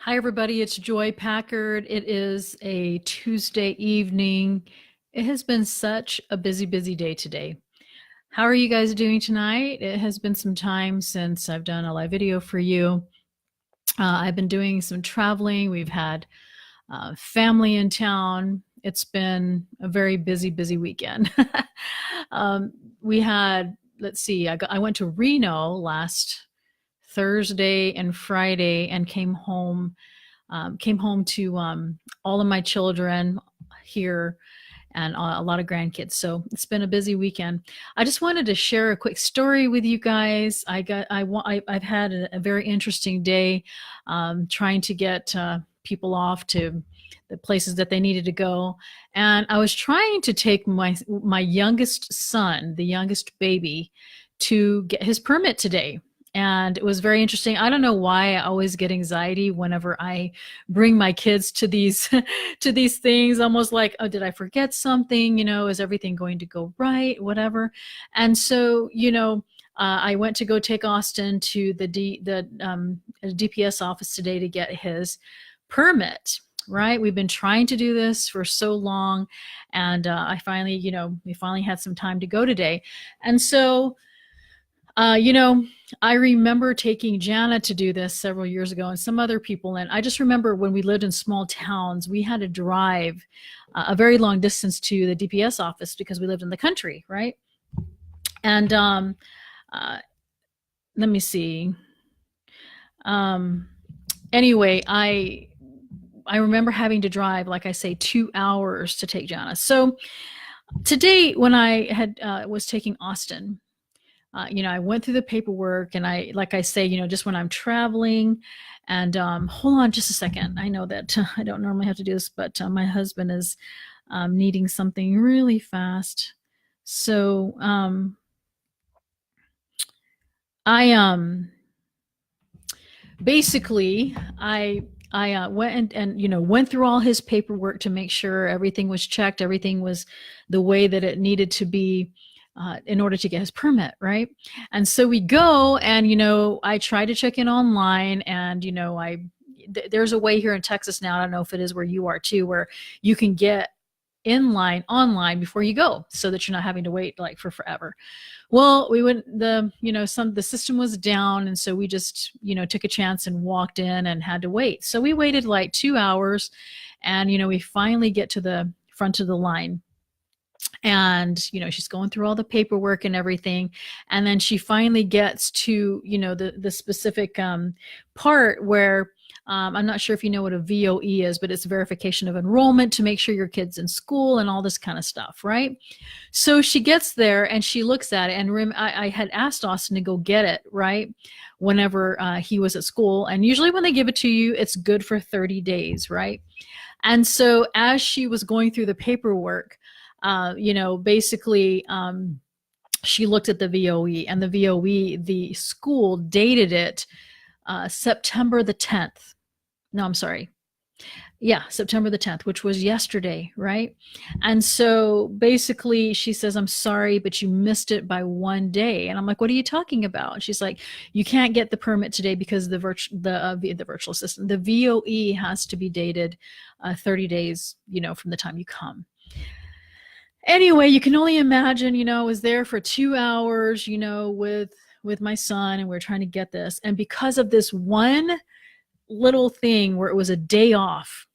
Hi, everybody. It's Joy Packard. It is a Tuesday evening. It has been such a busy, busy day today. How are you guys doing tonight? It has been some time since I've done a live video for you. I've been doing some traveling. We've had family in town. It's been a very busy, busy weekend. We had, let's see, I went to Reno last Thursday and Friday and came home to all of my children here and a lot of grandkids. So it's been a busy weekend. I just wanted to share a quick story with you guys. I've had a very interesting day trying to get people off to the places that they needed to go, and I was trying to take my youngest son, the youngest baby, to get his permit today. And it was very interesting. I don't know why I always get anxiety whenever I bring my kids to these to these things, almost like, oh, did I forget something? Is everything going to go right? Whatever. And so, I went to go take Austin to the DPS office today to get his permit. Right? We've been trying to do this for so long, and we finally had some time to go today. And so, I remember taking Jana to do this several years ago and some other people. And I just remember when we lived in small towns, we had to drive a very long distance to the DPS office because we lived in the country, right? And let me see. Anyway, I remember having to drive, like I say, 2 hours to take Jana. So today, when I had was taking Austin, I went through the paperwork, and like I say, just when I'm traveling. And hold on just a second. I know that I don't normally have to do this, but my husband is needing something really fast. So I basically I went and went through all his paperwork to make sure everything was checked, everything was the way that it needed to be in order to get his permit, right? And so we go, and I try to check in online, and there's a way here in Texas now. I don't know if it is where you are too, where you can get in line online before you go, so that you're not having to wait like for forever. Well, we went the system was down, and so we just took a chance and walked in and had to wait. So we waited like 2 hours, and we finally get to the front of the line. And she's going through all the paperwork and everything, and then she finally gets to the specific part where I'm not sure if you know what a VOE is, but it's verification of enrollment to make sure your kid's in school and all this kind of stuff, right? So she gets there and she looks at it, and I had asked Austin to go get it, right, whenever he was at school. And usually when they give it to you, it's good for 30 days, right? And so as she was going through the paperwork, basically, she looked at the VOE, and the VOE, the school dated it September the 10th. No, I'm sorry. Yeah, September the 10th, which was yesterday, right? And so basically she says, I'm sorry, but you missed it by 1 day. And I'm like, what are you talking about? And she's like, you can't get the permit today because the virtual assistant, the VOE has to be dated 30 days, from the time you come. Anyway, you can only imagine, I was there for 2 hours, with my son, and we are trying to get this. And because of this one little thing where it was a day off,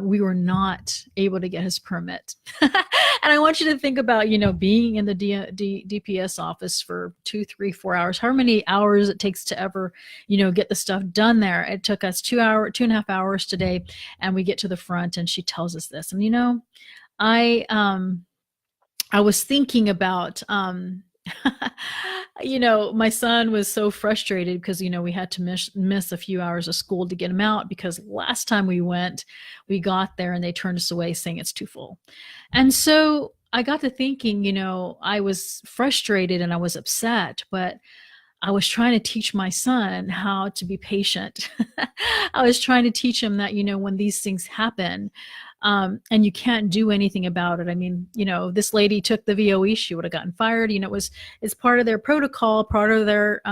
we were not able to get his permit. And I want you to think about, being in the DPS office for 2, 3, 4 hours, however many hours it takes to ever, get the stuff done there. It took us 2.5 hours today, and we get to the front, and she tells us this. And, I was thinking about, my son was so frustrated because, we had to miss a few hours of school to get him out, because last time we went, we got there and they turned us away saying it's too full. And so I got to thinking, I was frustrated and I was upset, but I was trying to teach my son how to be patient. I was trying to teach him that, when these things happen, and you can't do anything about it. I mean, this lady took the VOE, she would have gotten fired. It's part of their protocol, part of their,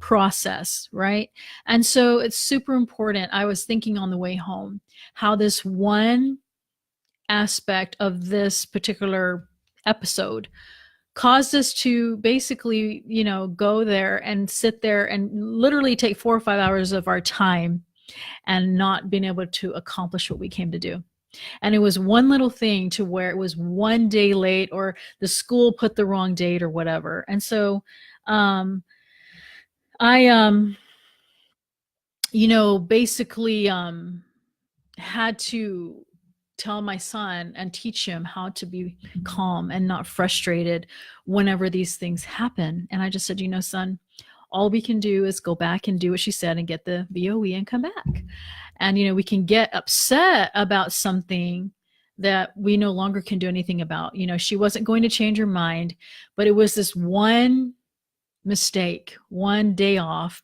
process, right? And so it's super important. I was thinking on the way home how this one aspect of this particular episode caused us to basically, go there and sit there and literally take 4 or 5 hours of our time and not being able to accomplish what we came to do. And it was one little thing to where it was one day late or the school put the wrong date or whatever. And so um, I, basically had to tell my son and teach him how to be calm and not frustrated whenever these things happen. And I just said, son, all we can do is go back and do what she said and get the VOE and come back. And, we can get upset about something that we no longer can do anything about. She wasn't going to change her mind, but it was this one mistake, one day off,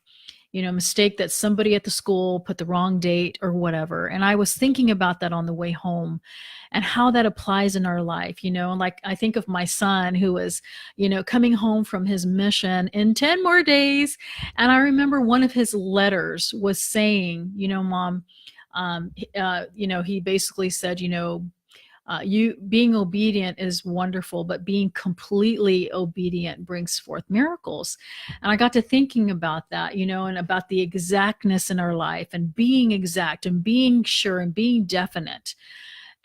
mistake that somebody at the school put the wrong date or whatever. And I was thinking about that on the way home and how that applies in our life, and like I think of my son who was, coming home from his mission in 10 more days. And I remember one of his letters was saying, Mom, he basically said, you being obedient is wonderful, but being completely obedient brings forth miracles. And I got to thinking about that, and about the exactness in our life and being exact and being sure and being definite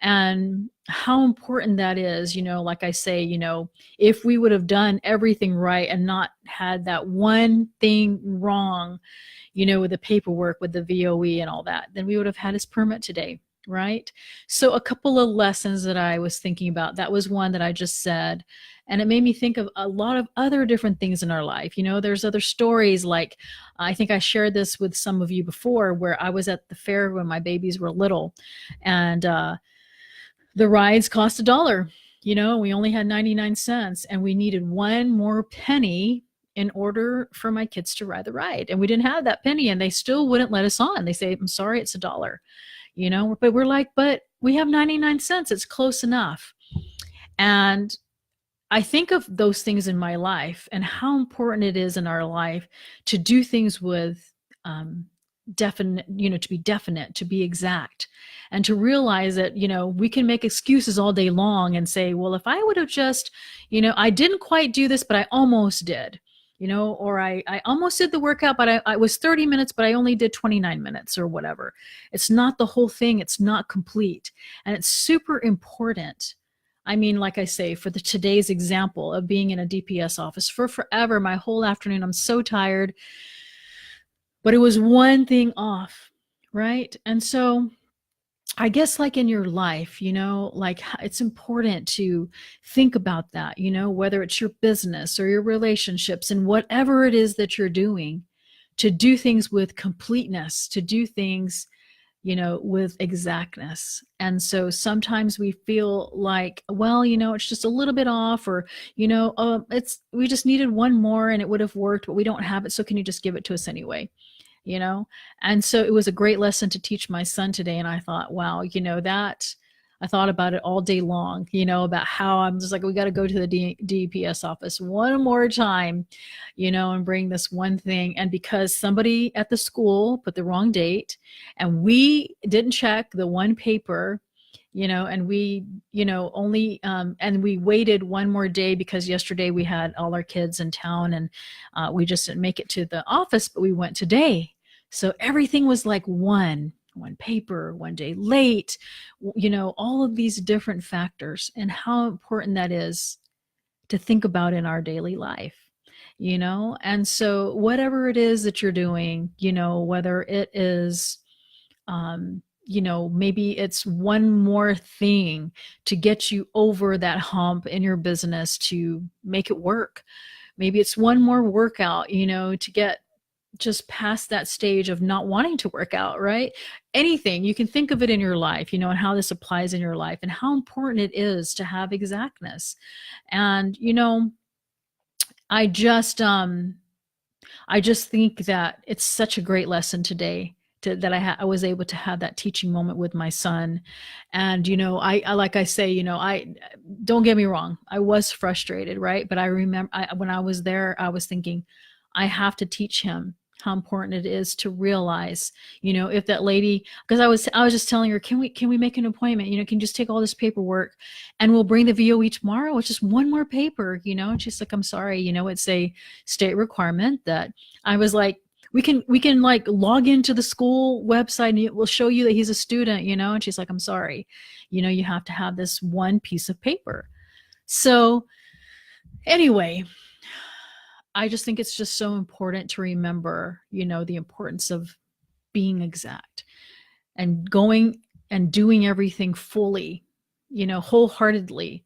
and how important that is. Like I say, if we would have done everything right and not had that one thing wrong, with the paperwork, with the VOE and all that, then we would have had his permit today. Right? So a couple of lessons that I was thinking about, that was one that I just said, and it made me think of a lot of other different things in our life. There's other stories, like I think I shared this with some of you before, where I was at the fair when my babies were little, and the rides cost $1. We only had 99 cents, and we needed one more penny in order for my kids to ride the ride, and we didn't have that penny, and they still wouldn't let us on. They say, I'm sorry, it's $1. But we're like, but we have 99 cents. It's close enough. And I think of those things in my life and how important it is in our life to do things with definite, to be definite, to be exact, and to realize that, we can make excuses all day long and say, well, if I would have just, I didn't quite do this, but I almost did. Or I almost did the workout, but I was 30 minutes, but I only did 29 minutes or whatever. It's not the whole thing. It's not complete. And it's super important. I mean, like I say, for today's example of being in a DPS office for forever, my whole afternoon, I'm so tired, but it was one thing off, right? And so I guess like in your life, like it's important to think about that, whether it's your business or your relationships and whatever it is that you're doing, to do things with completeness, to do things, with exactness. And so sometimes we feel like, well, it's just a little bit off, or, we just needed one more and it would have worked, but we don't have it. So can you just give it to us anyway? And so it was a great lesson to teach my son today. And I thought, wow, that I thought about it all day long, about how I'm just like, we got to go to the DPS office one more time, and bring this one thing. And because somebody at the school put the wrong date and we didn't check the one paper, and we, only, and we waited one more day because yesterday we had all our kids in town, and we just didn't make it to the office, but we went today. So everything was like one paper, one day late, all of these different factors, and how important that is to think about in our daily life, and so whatever it is that you're doing, whether it is, maybe it's one more thing to get you over that hump in your business to make it work. Maybe it's one more workout, to get just past that stage of not wanting to work out, right? Anything, you can think of it in your life, and how this applies in your life and how important it is to have exactness. And, I just think that it's such a great lesson today that I was able to have that teaching moment with my son. And, I like I say, I don't get me wrong, I was frustrated, right? But I remember when I was there, I was thinking, I have to teach him how important it is to realize, if that lady, because I was just telling her, can we make an appointment? Can you just take all this paperwork and we'll bring the VOE tomorrow? It's just one more paper, and she's like, I'm sorry, it's a state requirement that I was like, we can like log into the school website and it will show you that he's a student, and she's like, I'm sorry, you have to have this one piece of paper. So anyway, I just think it's just so important to remember, the importance of being exact and going and doing everything fully, wholeheartedly,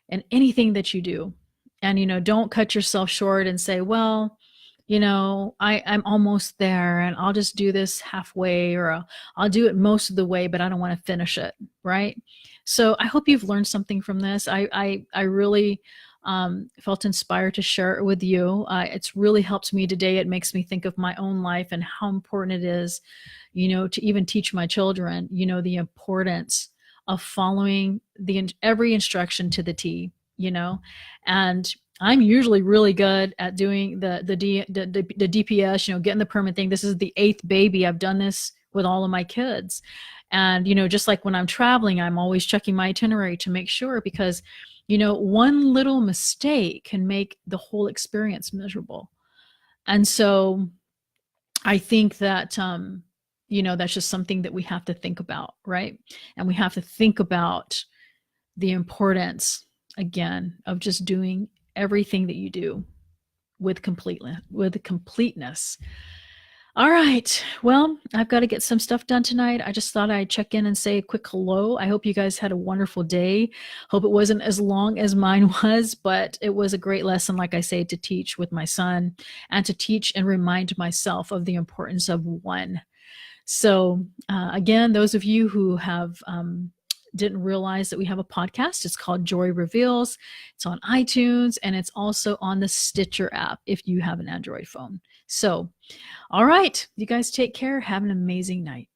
and anything that you do. And, don't cut yourself short and say, well, I'm almost there and I'll just do this halfway, or I'll do it most of the way, but I don't want to finish it. Right. So I hope you've learned something from this. I really felt inspired to share it with you. It's really helped me today. It makes me think of my own life and how important it is, to even teach my children, the importance of following every instruction to the T, and I'm usually really good at doing the DPS, getting the permit thing. This is the 8th baby. I've done this with all of my kids. And, just like when I'm traveling, I'm always checking my itinerary to make sure, because, one little mistake can make the whole experience miserable. And so I think that, that's just something that we have to think about, right? And we have to think about the importance, again, of just doing everything that you do with completeness. All right. Well, I've got to get some stuff done tonight. I just thought I'd check in and say a quick hello. I hope you guys had a wonderful day. Hope it wasn't as long as mine was, but it was a great lesson, like I say, to teach with my son and to teach and remind myself of the importance of one. So again, those of you who have didn't realize that we have a podcast. It's called Joy Reveals. It's on iTunes and it's also on the Stitcher app if you have an Android phone. So, all right, you guys take care. Have an amazing night.